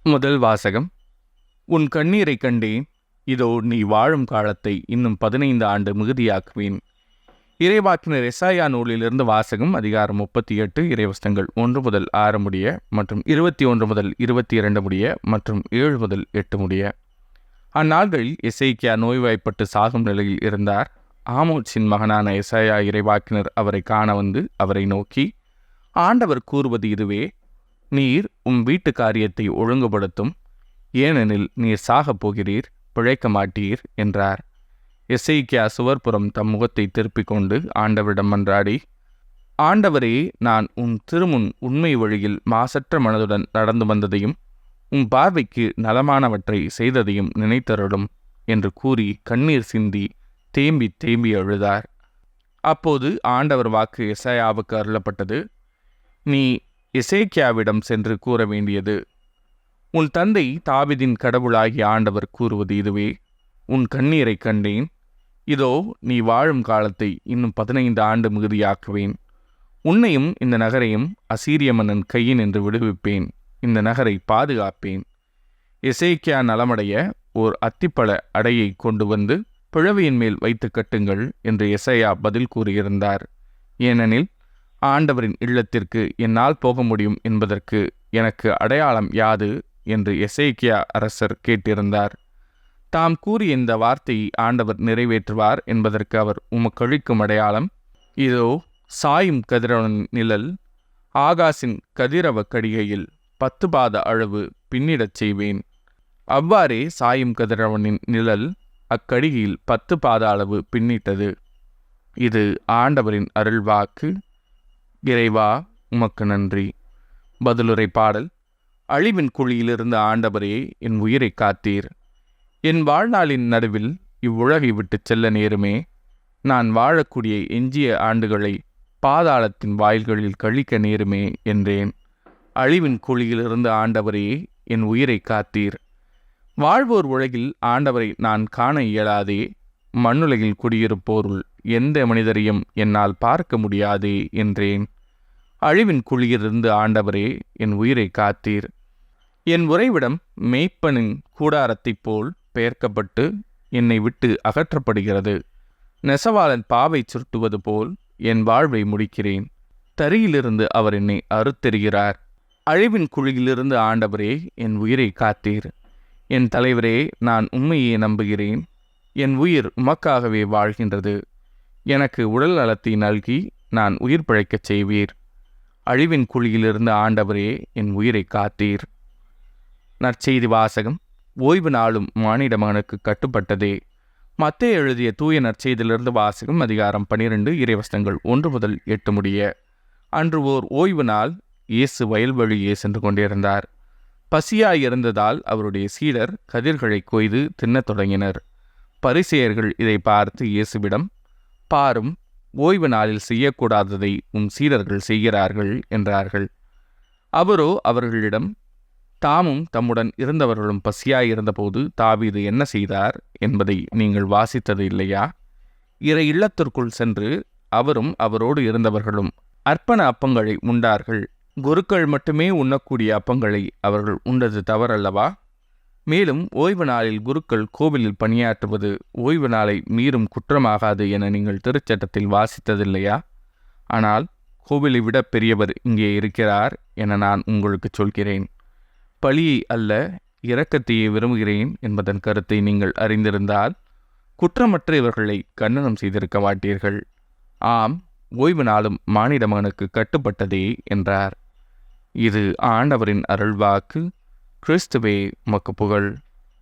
முதல் வாசகம். உன் கண்ணீரைக் கண்டேன், இதோ நீ வாழும் காலத்தை இன்னும் 15 ஆண்டு மிகுதியாக்குவேன். இறைவாக்கினர் எசாயா நூலிலிருந்து வாசகம். அதிகாரம் 38, இறைவசனங்கள் 1 முதல் 6 முடிய மற்றும் 21 முதல் 22 முடிய மற்றும் 7 முதல் 8 முடிய. அந்நாள்களில் எசேக்கியா நோய்வாய்ப்பட்டு சாகும் நிலையில் இருந்தார். ஆமோத்சின் மகனான எசாயா இறைவாக்கினர் அவரை காண வந்து அவரை நோக்கி, ஆண்டவர் கூறுவது இதுவே: நீர் வீட்டு காரியத்தை ஒழுங்குபடுத்தும், ஏனெனில் நீர் சாகப் போகிறீர், பிழைக்க மாட்டீர் என்றார். எசேக்கியா சுவர்புறம் தம் முகத்தை திருப்பிக் கொண்டு ஆண்டவரிடம் மன்றாடி, ஆண்டவரே, நான் திருமுன் உண்மை வழியில் மாசற்ற மனதுடன் நடந்து வந்ததையும் பார்வைக்கு நலமானவற்றை செய்ததையும் நினைத்தருளும் என்று கூறி கண்ணீர் சிந்தி தேம்பி தேம்பி அழுதார். அப்போது ஆண்டவர் வாக்கு எசாயாவுக்கு அருளப்பட்டது: நீ எசேக்கியாவிடம் சென்று கூற வேண்டியது: உன் தந்தை தாவீதின் கடவுளாகிய ஆண்டவர் கூறுவது இதுவே: உன் கண்ணீரைக் கண்டேன், இதோ நீ வாழும் காலத்தை இன்னும் 15 ஆண்டு மிகுதியாக்குவேன். உன்னையும் இந்த நகரையும் அசீரிய மன்னன் கையினின்று விடுவிப்பேன். இந்த நகரை பாதுகாப்பேன். எசேக்கியா நலமடைய ஓர் அத்திப்பழ அடையை கொண்டு வந்து பிழவையின் மேல் வைத்து கட்டுங்கள் என்று எசாயா பதில் கூறியிருந்தார். ஏனெனில் ஆண்டவரின் இல்லத்திற்கு என்னால் போக முடியும் என்பதற்கு எனக்கு அடையாளம் யாது என்று எசேக்கியா அரசர் கேட்டிருந்தார். தாம் கூறிய இந்த வார்த்தையை ஆண்டவர் நிறைவேற்றுவார் என்பதற்கு அவர் உமக்களிக்கும் அடையாளம்: இதோ சாயும் கதிரவனின் நிழல் ஆகாசின் கதிரவ கடிகையில் 10 பாத அளவு பின்னிடச் செய்வேன். அவ்வாறே சாயும் கதிரவனின் நிழல் அக்கடிகையில் 10 பாத அளவு பின்னிட்டது. இது ஆண்டவரின் அருள்வாக்கு. இறைவா, உமக்கு நன்றி. பதிலுரை பாடல். அழிவின் குழியிலிருந்து ஆண்டவரே, என் உயிரை காத்தீர். என் வாழ்நாளின் நடுவில் இவ்வுலகை விட்டுச் செல்ல நேருமே. நான் வாழக்கூடிய எஞ்சிய ஆண்டுகளை பாதாளத்தின் வாயில்களில் கழிக்க நேருமே என்றேன். அழிவின் குழியிலிருந்து ஆண்டவரே, என் உயிரை காத்தீர். வாழ்வோர் உலகில் ஆண்டவரை நான் காண இயலாதே. மண்ணுலகில் குடியிருப்போருள் எந்த மனிதரையும் என்னால் பார்க்க முடியாதே என்றேன். அழிவின் குழியிலிருந்து ஆண்டவரே, என் உயிரை காத்தீர். என் உறைவிடம் மேய்ப்பனின் கூடாரத்தைப் போல் பெயர்க்கப்பட்டு என்னை விட்டு அகற்றப்படுகிறது. நெசவாளன் பாவை சுருட்டுவது போல் என் வாழ்வை முடிக்கிறேன். தரியிலிருந்து அவர் என்னை அறுத்தெறிகிறார். அழிவின் குழியிலிருந்து ஆண்டவரே, என் உயிரை காத்தீர். என் தலைவரே, நான் உண்மையே நம்புகிறேன். என் உயிர் உமக்காகவே வாழ்கின்றது. எனக்கு உடல் நலத்தை நல்கி நான் உயிர் பிழைக்கச் செய்வீர். அழிவின் குழியிலிருந்து ஆண்டவரே, என் உயிரை காத்தீர். நற்செய்தி வாசகம். ஓய்வு நாளும் மானிட மகனுக்கு கட்டுப்பட்டதே. மத்தேயு எழுதிய தூய நற்செய்தியிலிருந்து வாசகம். அதிகாரம் 12, இறைவசனங்கள் 1 முதல் 8 முடிய. அன்று ஓர் ஓய்வு நாள். இயேசு வயல்வழியே சென்று கொண்டிருந்தார். பசியாயிருந்ததால் அவருடைய சீடர் கதிர்களை கொய்து தின்னத் தொடங்கினர். பரிசேயர்கள் இதை பார்த்து இயேசுவிடம், பாரும், ஓய்வு நாளில் செய்யக்கூடாததை சீடர்கள் செய்கிறார்கள் என்றார்கள். அவரோ அவர்களிடம், தாமும் தம்முடன் இருந்தவர்களும் பசியாயிருந்தபோது தாவீது என்ன செய்தார் என்பதை நீங்கள் வாசித்தது இல்லையா? இறை இல்லத்திற்குள் சென்று அவரும் அவரோடு இருந்தவர்களும் அர்ப்பண அப்பங்களை உண்டார்கள். குருக்கள் மட்டுமே உண்ணக்கூடிய அப்பங்களை அவர்கள் உண்டது தவறல்லவா? மேலும் ஓய்வு நாளில் குருக்கள் கோவிலில் பணியாற்றுவது ஓய்வு நாளை மீறும் குற்றமாகாது என நீங்கள் திருச்சட்டத்தில் வாசித்ததில்லையா? ஆனால் கோவிலை விட பெரியவர் இங்கே இருக்கிறார் என நான் உங்களுக்கு சொல்கிறேன். பழியை அல்ல, இரக்கத்தையே விரும்புகிறேன் என்பதன் கருத்தை நீங்கள் அறிந்திருந்தால் குற்றமற்ற இவர்களை கண்டனம் செய்திருக்க மாட்டீர்கள். ஆம், ஓய்வு நாளும் மானிட மகனுக்கு கட்டுப்பட்டதே என்றார். இது ஆண்டவரின் அருள்வாக்கு. கிறிஸ்துவே, உமக்கு புகழ்.